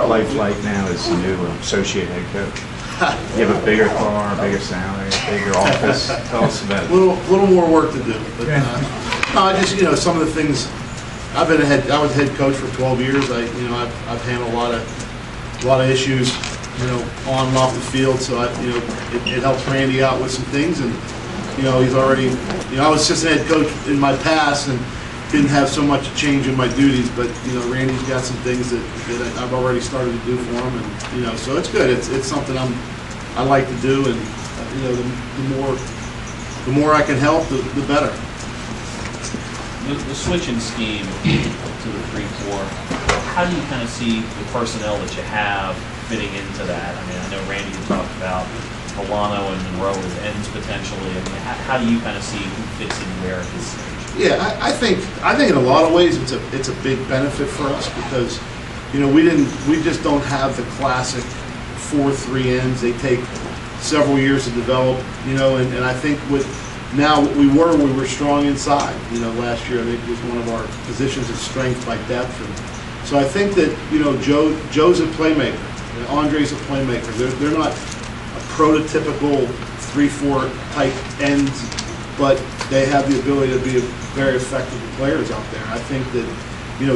life like now as the new associate head coach? You have a bigger car, a bigger salary, a bigger office. Tell us about it. Little more work to do. But no, I just some of the things. I was head coach for 12 years. I've handled a lot of issues, on and off the field. So it helps Randy out with some things, and he's already. I was assistant head coach in my past and didn't have so much change in my duties, but Randy's got some things that I've already started to do for him, and so it's good. It's something I like to do, and the more I can help, the better. The switching scheme to the 3-4. How do you kind of see the personnel that you have fitting into that? I mean, I know Randy had talked about Milano and Monroe as ends potentially. I mean, how do you kind of see who fits in where at this stage? Yeah, I think in a lot of ways it's a big benefit for us because we just don't have the classic 4-3 ends. They take several years to develop, and I think we were strong inside. Last year I think it was one of our positions of strength by depth, and so I think that Joe's a playmaker, and Andre's a playmaker. They're not a prototypical 3-4 type ends, but they have the ability to be very effective players out there. I think that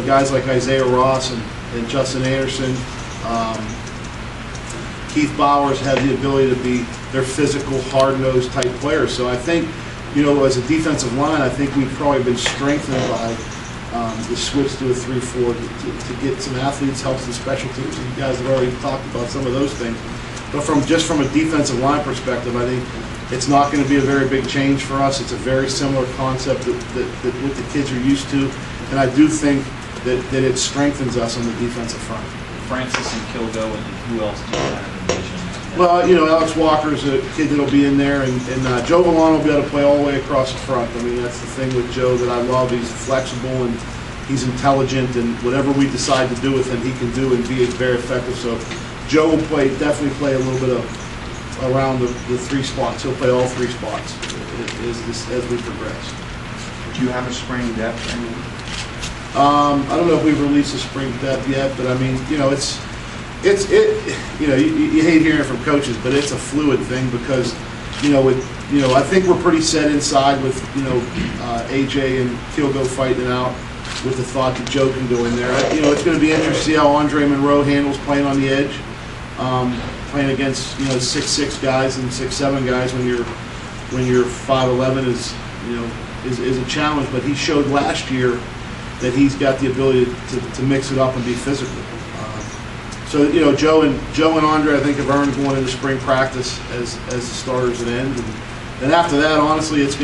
guys like Isaiah Ross and Justin Anderson, Keith Bowers have the ability to be their physical, hard-nosed type players. So I think as a defensive line, I think we've probably been strengthened by the switch to a 3-4 to get some athletes, helps the special teams. And you guys have already talked about some of those things. But from a defensive line perspective, I think it's not going to be a very big change for us. It's a very similar concept that what the kids are used to, and I do think that it strengthens us on the defensive front. Francis and Kilgo, and who else do you kind of envision? Well, Alex Walker's a kid that'll be in there, and Joe Villano will be able to play all the way across the front. I mean, that's the thing with Joe that I love. He's flexible and he's intelligent, and whatever we decide to do with him, he can do and be very effective. So Joe will definitely play a little bit of around the 3 spots. He'll play all 3 spots as we progress. Do you have a spring depth? I don't know if we've released a spring depth yet, but I mean, you hate hearing it from coaches, but it's a fluid thing because, I think we're pretty set inside with, AJ and Kilgo fighting it out with the thought that Joe can go in there. It's going to be interesting to see how Andre Monroe handles playing on the edge. Playing against 6'6" guys and 6'7" guys when you're 5'11" is a challenge. But he showed last year that he's got the ability to mix it up and be physical. So Joe and Andre, I think, have earned going into spring practice as the starters at end. And after that, honestly, it's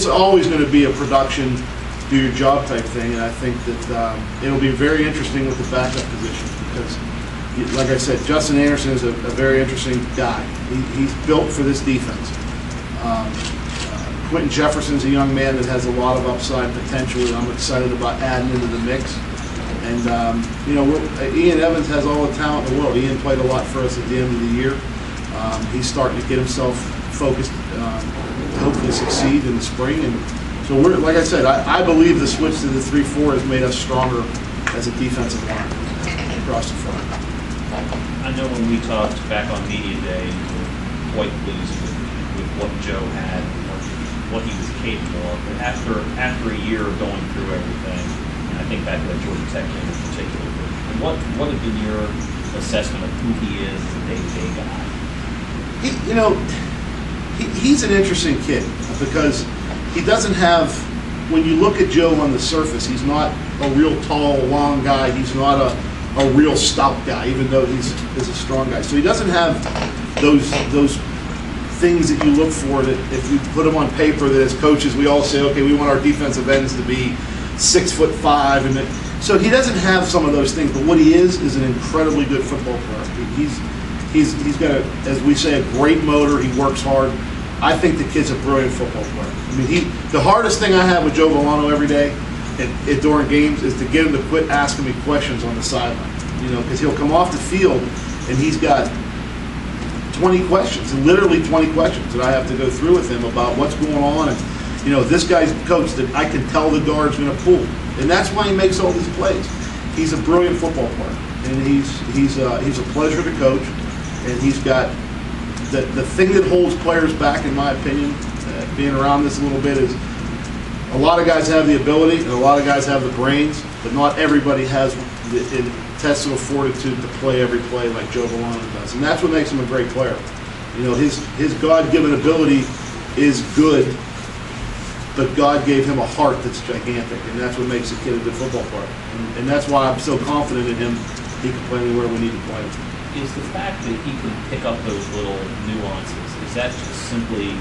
always going to be a production, do your job type thing. And I think that it'll be very interesting with the backup position because, like I said, Justin Anderson is a very interesting guy. He's built for this defense. Quentin Jefferson's a young man that has a lot of upside potential, and I'm excited about adding into the mix. And Ian Evans has all the talent in the world. Ian played a lot for us at the end of the year. He's starting to get himself focused, to hopefully succeed in the spring. And so like I said, I believe the switch to the 3-4 has made us stronger as a defensive line across the front. I know when we talked back on Media Day, you were quite pleased with what Joe had, what he was capable of. But after a year of going through everything, and I think back to that Georgia Tech game in particular, and what have been your assessment of who he is as a day-to-day guy? He's an interesting kid because he doesn't have. When you look at Joe on the surface, he's not a real tall, long guy. He's not a real stout guy, even though he's a strong guy. So he doesn't have those things that you look for that if you put them on paper that as coaches we all say, okay, we want our defensive ends to be 6'5", and so he doesn't have some of those things. But what he is an incredibly good football player. He's got as we say, a great motor. He works hard. I think the kid's a brilliant football player. I mean, the hardest thing I have with Joe Villano every day during games is to get him to quit asking me questions on the sideline. Because he'll come off the field and he's got 20 questions, literally 20 questions that I have to go through with him about what's going on. And this guy's coach that I can tell the guard's going to pull, and that's why he makes all these plays. He's a brilliant football player, and he's a pleasure to coach, and he's got the thing that holds players back, in my opinion, being around this a little bit, is a lot of guys have the ability and a lot of guys have the brains, but not everybody has the intestinal fortitude to play every play like Joe Villano does, and that's what makes him a great player. You know, his God-given ability is good, but God gave him a heart that's gigantic, and that's what makes a kid a good football player. And that's why I'm so confident in him. He can play anywhere we need to play. Is the fact that he can pick up those little nuances, is that just simply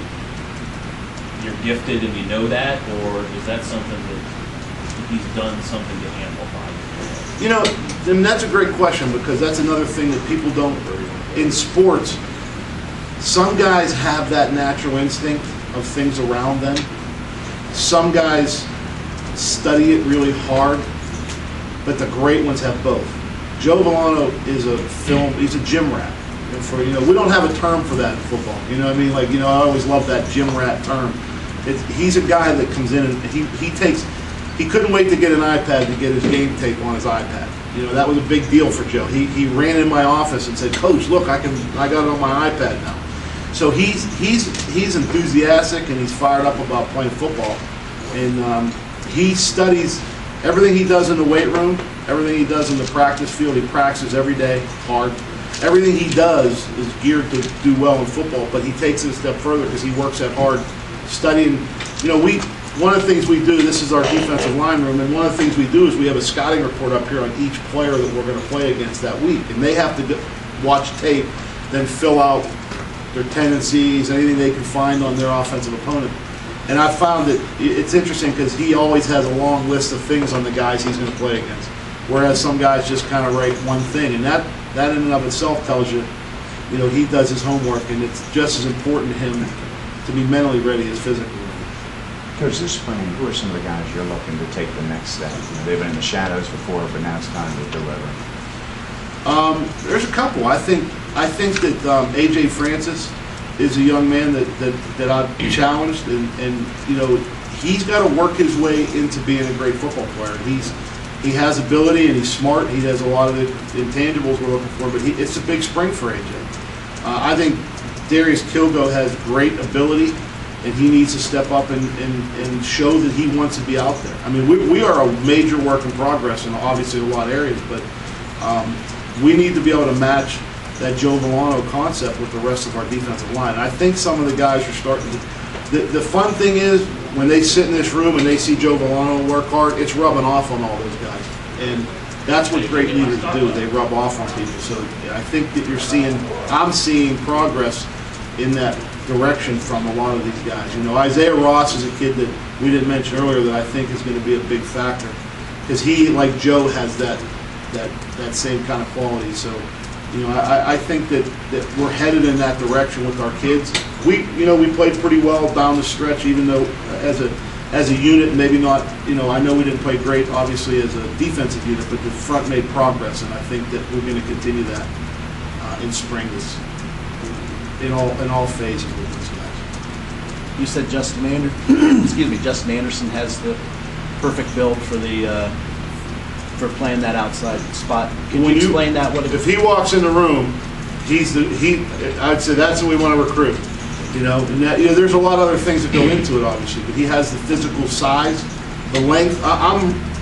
you're gifted and you know that, or is that something that he's done something to amplify? You know, and that's a great question, because that's another thing that people don't, in sports, some guys have that natural instinct of things around them. Some guys study it really hard, but the great ones have both. Joe Villano is he's a gym rat. And we don't have a term for that in football. You know what I mean? Like, I always love that gym rat term. He's a guy that comes in and he couldn't wait to get an iPad to get his game tape on his iPad. That was a big deal for Joe. He ran in my office and said, "Coach, look, I got it on my iPad now." So he's enthusiastic and he's fired up about playing football, and he studies everything he does in the weight room, everything he does in the practice field. He practices every day hard. Everything he does is geared to do well in football, but he takes it a step further because he works that hard, studying. One of the things we do, this is our defensive line room, and one of the things we do is we have a scouting report up here on each player that we're going to play against that week, and they have to watch tape, then fill out their tendencies, anything they can find on their offensive opponent. And I found that it's interesting because he always has a long list of things on the guys he's going to play against, whereas some guys just kind of write one thing, and that in and of itself tells you, he does his homework, and it's just as important to him to be mentally ready as physically ready. Coach, this spring, who are some of the guys you're looking to take the next step? They've been in the shadows before, but now it's time to deliver. There's a couple. I think that A.J. Francis is a young man that I've challenged, and he's got to work his way into being a great football player. He has ability and he's smart. He has a lot of the intangibles we're looking for, but it's a big spring for A.J. I think Darius Kilgo has great ability, and he needs to step up and show that he wants to be out there. I mean, we are a major work in progress in obviously a lot of areas, but we need to be able to match that Joe Villano concept with the rest of our defensive line. And I think some of the guys are starting to. The fun thing is, when they sit in this room and they see Joe Villano work hard, it's rubbing off on all those guys. And that's what great leaders do. They rub off on people. So I think that I'm seeing progress in that direction from a lot of these guys. Isaiah Ross is a kid that we didn't mention earlier that I think is going to be a big factor, because he, like Joe, has that same kind of quality. So, I think that we're headed in that direction with our kids. We played pretty well down the stretch, even though as a unit, maybe not. I know we didn't play great, obviously, as a defensive unit, but the front made progress, and I think that we're going to continue that in spring. In all phases with these guys. You said Justin Anderson has the perfect build for playing that outside spot. Can you explain that? If he walks in the room, I'd say that's what we want to recruit. There's a lot of other things that go into it, obviously, but he has the physical size, the length.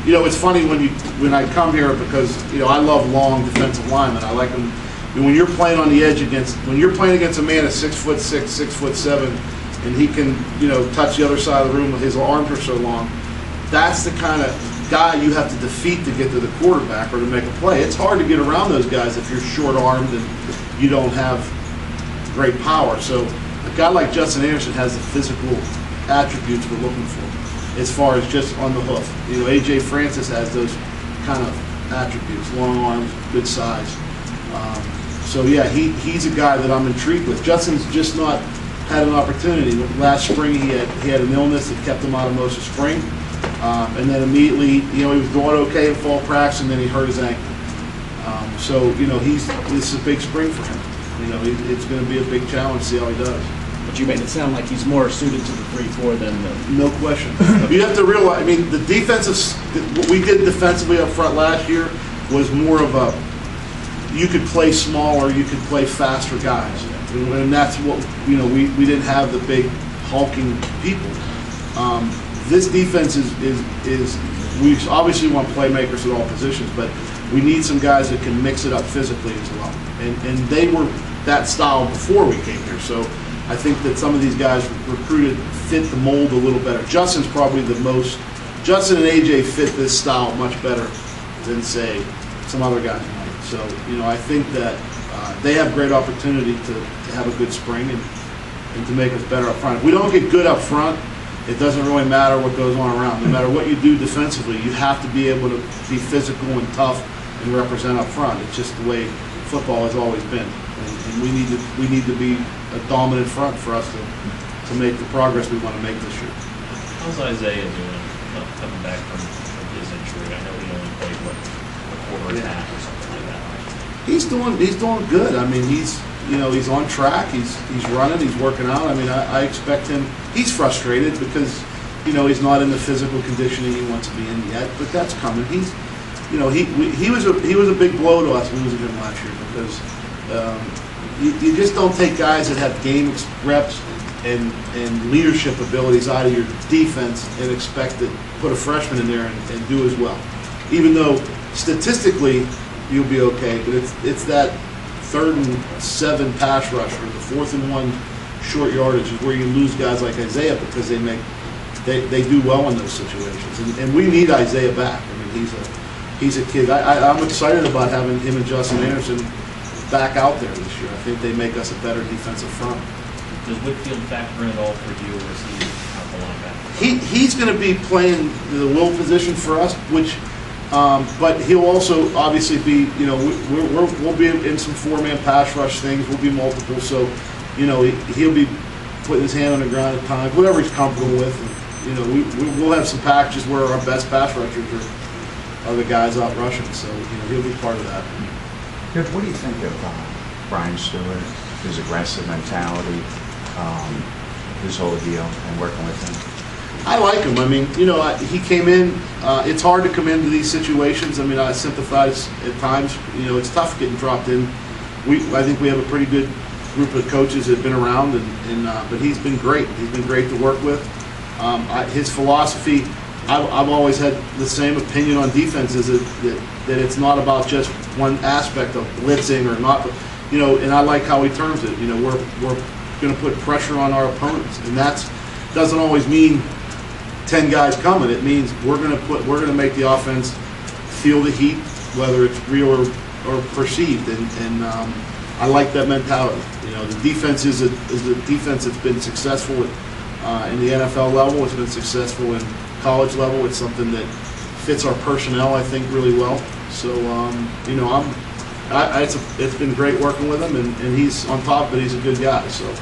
It's funny when I come here, because I love long defensive linemen. I like them. When you're playing on the edge against a man that's 6'6", 6'7", and he can, touch the other side of the room, his arms are so long, that's the kind of guy you have to defeat to get to the quarterback or to make a play. It's hard to get around those guys if you're short-armed and you don't have great power. So a guy like Justin Anderson has the physical attributes we're looking for as far as just on the hoof. A.J. Francis has those kind of attributes, long arms, good size. So yeah, he's a guy that I'm intrigued with. Justin's just not had an opportunity. Last spring he had an illness that kept him out of most of spring, and then immediately he was doing okay in fall practice, and then he hurt his ankle. This is a big spring for him. It's going to be a big challenge to see how he does. But you made it sound like he's more suited to the 3-4 than the... No question. You have to realize, what we did defensively up front last year was more of a you could play smaller, you could play faster guys, and that's what we didn't have the big hulking people. This defense is we obviously want playmakers at all positions, but we need some guys that can mix it up physically as well. And they were that style before we came here, so I think that some of these guys recruited fit the mold a little better. Justin's probably the most. Justin and AJ fit this style much better than, say, some other guys might. So, I think that they have great opportunity to have a good spring and to make us better up front. If we don't get good up front, it doesn't really matter what goes on around. No matter what you do defensively, you have to be able to be physical and tough and represent up front. It's just the way football has always been. And we need to be a dominant front for us to make the progress we want to make this year. How's Isaiah doing coming back from his injury? I know he only played a quarter and a half or something like that. He's doing good. I mean, he's on track. He's running. He's working out. I mean, I expect him. He's frustrated because he's not in the physical conditioning he wants to be in yet. But that's coming. He was a big blow to us losing him last year because you just don't take guys that have game reps and leadership abilities out of your defense and expect to put a freshman in there and do as well. Even though statistically you'll be okay, but it's that 3rd and 7 pass rush or the 4th and 1 short yardage is where you lose guys like Isaiah because they do well in those situations. And we need Isaiah back. I mean, he's a kid. I'm excited about having him and Justin Anderson back out there this year. I think they make us a better defensive front. Does Whitfield factor in at all for you, or is he out the linebacker? He's going to be playing the will position for us, but he'll also obviously be, we'll be in some 4-man pass rush things. We'll be multiple, so he'll be putting his hand on the ground at times, whatever he's comfortable with. And, we'll have some packages where our best pass rushers are the guys out rushing, so he'll be part of that. What do you think of Brian Stewart, his aggressive mentality, his whole deal, and working with him? I like him. I mean, he came in. It's hard to come into these situations. I mean, I sympathize at times. It's tough getting dropped in. I think we have a pretty good group of coaches that have been around, but he's been great. He's been great to work with. His philosophy, I've always had the same opinion on defense, is that it's not about just one aspect of blitzing or not. And I like how he terms it. We're going to put pressure on our opponents, and that doesn't always mean 10 guys coming. It means we're going to make the offense feel the heat, whether it's real or perceived. And I like that mentality. The defense is a defense that's been successful in the NFL level. It's been successful in college level. It's something that fits our personnel, I think, really well. So it's been great working with him, and he's on top of it. He's a good guy. So.